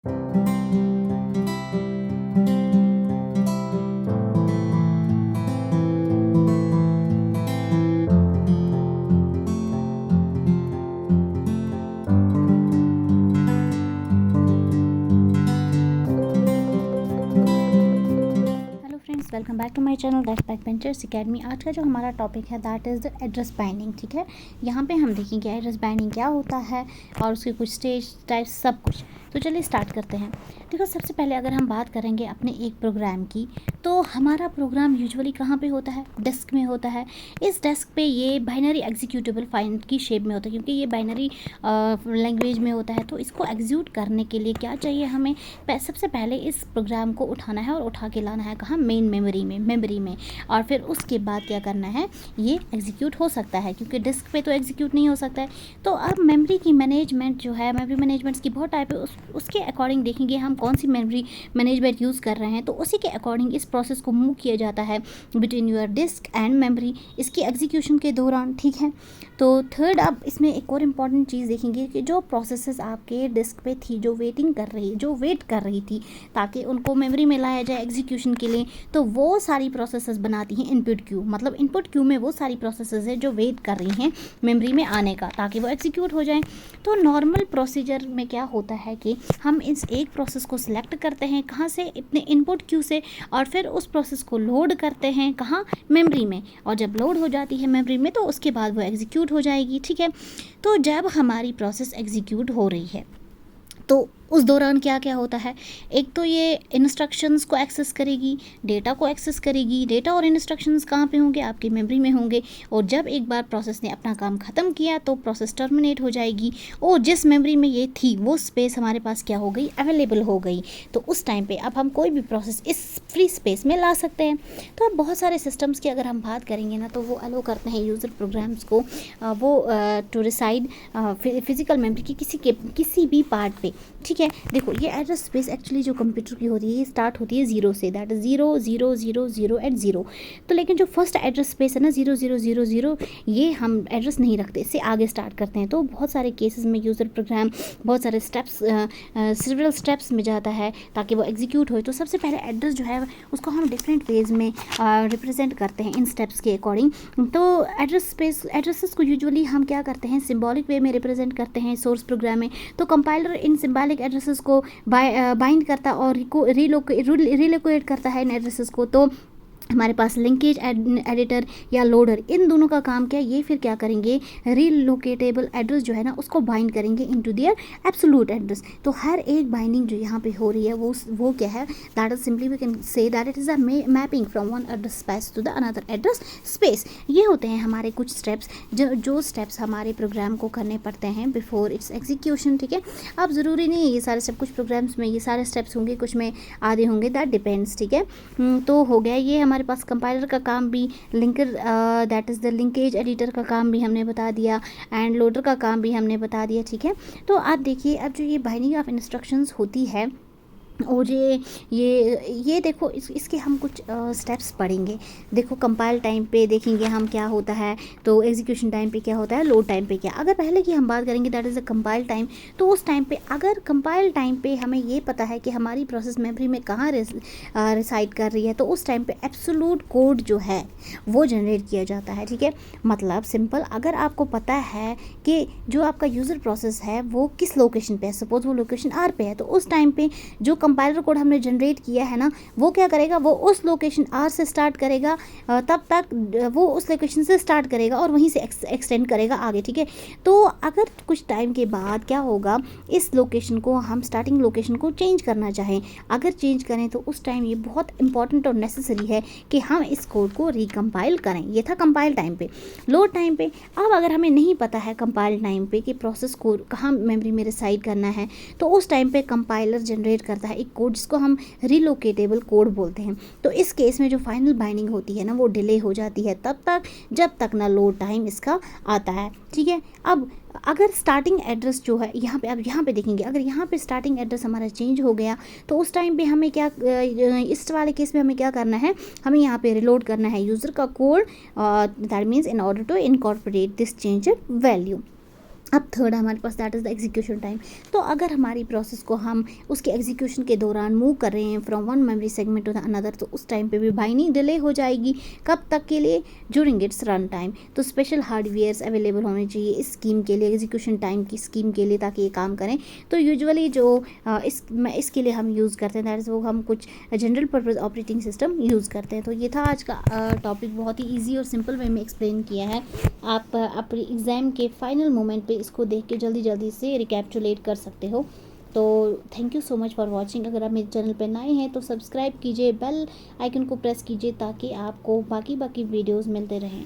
Hello friends, welcome back to my channel that's Backbenchers Academy. आज का जो हमारा टॉपिक है that is the address binding. ठीक है, यहाँ पे हम देखेंगे एड्रेस बाइंडिंग क्या होता है और उसके कुछ स्टेज टाइप्स सब कुछ। तो चलिए स्टार्ट करते हैं। देखो, सबसे पहले अगर हम बात करेंगे अपने एक प्रोग्राम की, तो हमारा प्रोग्राम यूजुअली कहाँ पे होता है? डेस्क में होता है। इस डेस्क पे ये बाइनरी एग्जीक्यूटेबल फाइल की शेप में होता है, क्योंकि ये बाइनरी लैंग्वेज में होता है। तो इसको एग्जीक्यूट करने के लिए क्या चाहिए हमें? सबसे पहले इस प्रोग्राम को उठाना है और उठा के लाना है कहाँ? मेन मेमोरी में। और फिर उसके बाद क्या करना है? ये एग्जीक्यूट हो सकता है, क्योंकि डिस्क पे तो एग्जीक्यूट नहीं हो सकता है। तो अब मेमोरी की मैनेजमेंट जो है, मेमोरी मैनेजमेंट्स की बहुत टाइप है, उसके अकॉर्डिंग देखेंगे हम कौन सी मेमोरी मैनेजमेंट यूज़ कर रहे हैं। तो उसी के अकॉर्डिंग इस प्रोसेस को मूव किया जाता है between your disk and memory इसकी एग्जीक्यूशन के दौरान। ठीक है, तो थर्ड, अब इसमें एक और इम्पॉर्टेंट चीज़ देखेंगे कि जो प्रोसेसेस आपके डिस्क पे थी, जो वेट कर रही थी ताकि उनको मेमोरी में लाया जाए एग्जीक्यूशन के लिए, तो वो सारी प्रोसेसेस बनाती हैं इनपुट क्यू। मतलब इनपुट क्यू में वो सारी प्रोसेसेस है जो वेट कर रही हैं मेमोरी में आने का, ताकि वो एग्जीक्यूट हो जाए। तो नॉर्मल प्रोसीजर में क्या होता है कि हम इस एक प्रोसेस को सिलेक्ट करते हैं कहाँ से? अपने इनपुट क्यू से, और फिर उस प्रोसेस को लोड करते हैं कहाँ? मेमोरी में। और जब लोड हो जाती है मेमोरी में, तो उसके बाद वो एग्जीक्यूट हो जाएगी। ठीक है, तो जब हमारी प्रोसेस एग्जीक्यूट हो रही है तो उस दौरान क्या क्या होता है? एक तो ये इंस्ट्रक्शंस को एक्सेस करेगी, डेटा को एक्सेस करेगी। डेटा और इंस्ट्रक्शंस कहाँ पे होंगे? आपकी मेमोरी में होंगे। और जब एक बार प्रोसेस ने अपना काम ख़त्म किया तो प्रोसेस टर्मिनेट हो जाएगी, और जिस मेमोरी में ये थी वो स्पेस हमारे पास क्या हो गई? अवेलेबल हो गई। तो उस टाइम पे अब हम कोई भी प्रोसेस इस फ्री स्पेस में ला सकते हैं। तो अब बहुत सारे सिस्टम्स की अगर हम बात करेंगे ना, तो वो अलो करते हैं यूज़र प्रोग्राम्स को वो टू रिसाइड फिजिकल मेमोरी की किसी भी पार्ट पे। ठीक है, देखो, ये एड्रेस स्पेस एक्चुअली जो कंप्यूटर की होती है, ये स्टार्ट होती है 0 से, दैट इज 0 0 0 0 तो लेकिन जो फर्स्ट एड्रेस स्पेस है ना 0 0 0 0, ये हम एड्रेस नहीं रखते, इससे आगे स्टार्ट करते हैं। तो बहुत सारे केसेस में यूज़र प्रोग्राम बहुत सारे सिविल स्टेप्स में जाता है ताकि वो एग्जीक्यूट हो। तो सबसे पहले एड्रेस जो है उसको हम डिफरेंट वेज में रिप्रेजेंट करते हैं इन स्टेप्स के अकॉर्डिंग। तो एड्रेसेस को यूजुअली हम क्या करते हैं? सिम्बॉलिक वे में रिप्रेजेंट करते हैं सोर्स प्रोग्राम में। तो कंपाइलर इन सिम्बॉलिक एड्रेसेस को बाइंड करता और रिलोकेट करता है इन एड्रेसेस को। तो हमारे पास लिंकेज एडिटर या लोडर, इन दोनों का काम क्या? ये फिर क्या करेंगे? रीलोकेटेबल एड्रेस जो है ना उसको बाइंड करेंगे इनटू देयर एब्सोल्यूट एड्रेस। तो हर एक बाइंडिंग जो यहाँ पे हो रही है वो क्या है? That is simply we can say that it is a mapping from one address space to the another address space. ये होते हैं हमारे कुछ स्टेप्स, जो स्टेप्स हमारे प्रोग्राम को करने पड़ते हैं बिफोर इट्स एग्जीक्यूशन। ठीक है, अब ज़रूरी नहीं है ये सारे स्टेप, कुछ प्रोग्राम्स में ये सारे स्टेप्स होंगे, कुछ में आधे होंगे, दैट डिपेंड्स। ठीक है, तो हो गया ये हमारे पास कंपाइलर का काम भी। Linker that is the linkage editor का काम भी हमने बता दिया, एंड लोडर का काम भी हमने बता दिया। ठीक है, तो आप देखिए, अब जो ये बाइंडिंग ऑफ इंस्ट्रक्शंस होती है, और ये देखो, इसके हम कुछ स्टेप्स पढ़ेंगे। देखो, कंपाइल टाइम पे देखेंगे हम क्या होता है, तो एग्जीक्यूशन टाइम पे क्या होता है, लोड टाइम पे क्या। अगर पहले की हम बात करेंगे that is a compile time, तो उस टाइम पे अगर कंपाइल टाइम पे हमें ये पता है कि हमारी प्रोसेस मेमोरी में कहाँ रिसाइड कर रही है, तो उस टाइम पे एब्सोल्यूट कोड जो है वो जनरेट किया जाता है। ठीक है, मतलब सिंपल, अगर आपको पता है कि जो आपका यूज़र प्रोसेस है वो किस लोकेशन पे है, सपोज वो लोकेशन आर पे है, तो उस टाइम पे जो कंपाइलर कोड हमने जनरेट किया है ना, वो क्या करेगा? वो उस लोकेशन आर से स्टार्ट करेगा, तब तक वो उस लोकेशन से स्टार्ट करेगा और वहीं से एक्सटेंड करेगा आगे। ठीक है, तो अगर कुछ टाइम के बाद क्या होगा, इस लोकेशन को हम स्टार्टिंग लोकेशन को चेंज करना चाहें, अगर चेंज करें तो उस टाइम ये बहुत इंपॉर्टेंट और नेसेसरी है कि हम इस कोड को रिकम्पाइल करें। ये था कंपाइल टाइम पे। लोड टाइम पे, अब अगर हमें नहीं पता है कंपाइल टाइम पे कि प्रोसेस को कहाँ मेमोरी में रिसाइड करना है, तो उस टाइम पे कंपाइलर जनरेट करता है एक कोड जिसको हम रिलोकेटेबल कोड बोलते हैं। तो इस केस में जो फाइनल बाइंडिंग होती है ना, वो डिले हो जाती है तब तक जब तक ना लोड टाइम इसका आता है। ठीक है, अब अगर स्टार्टिंग एड्रेस जो है यहाँ पे देखेंगे, अगर यहाँ पे स्टार्टिंग एड्रेस हमारा चेंज हो गया, तो उस टाइम पे हमें क्या, इस वाले केस में हमें क्या करना है? हमें यहाँ पे रिलोड करना है यूज़र का code, that means in order to incorporate this change value. अब थर्ड हमारे पास that is the execution time. तो अगर हमारी प्रोसेस को हम उसके एग्जीक्यूशन के दौरान मूव कर रहे हैं from one memory segment to the another, तो उस टाइम पे भी बाइंडिंग डिले हो जाएगी। कब तक के लिए? During its run time. तो स्पेशल हार्डवेयर्स अवेलेबल होने चाहिए इस स्कीम के लिए, एग्जीक्यूशन टाइम की स्कीम के लिए, ताकि ये काम करें। तो यूजुअली जो इसके लिए हम यूज़ करते हैं दैट इज़ वो हम कुछ general purpose operating system use करते हैं। तो ये था आज का टॉपिक, बहुत ही ईजी और सिंपल वे में एक्सप्लेन किया है। आप अपने एग्ज़ाम के फाइनल मोमेंट पे इसको देख के जल्दी जल्दी से रिकैप्चुलेट कर सकते हो। तो thank you so much for watching. अगर आप मेरे चैनल पर नए हैं तो सब्सक्राइब कीजिए, बेल आइकन को प्रेस कीजिए ताकि आपको बाकी वीडियोस मिलते रहें।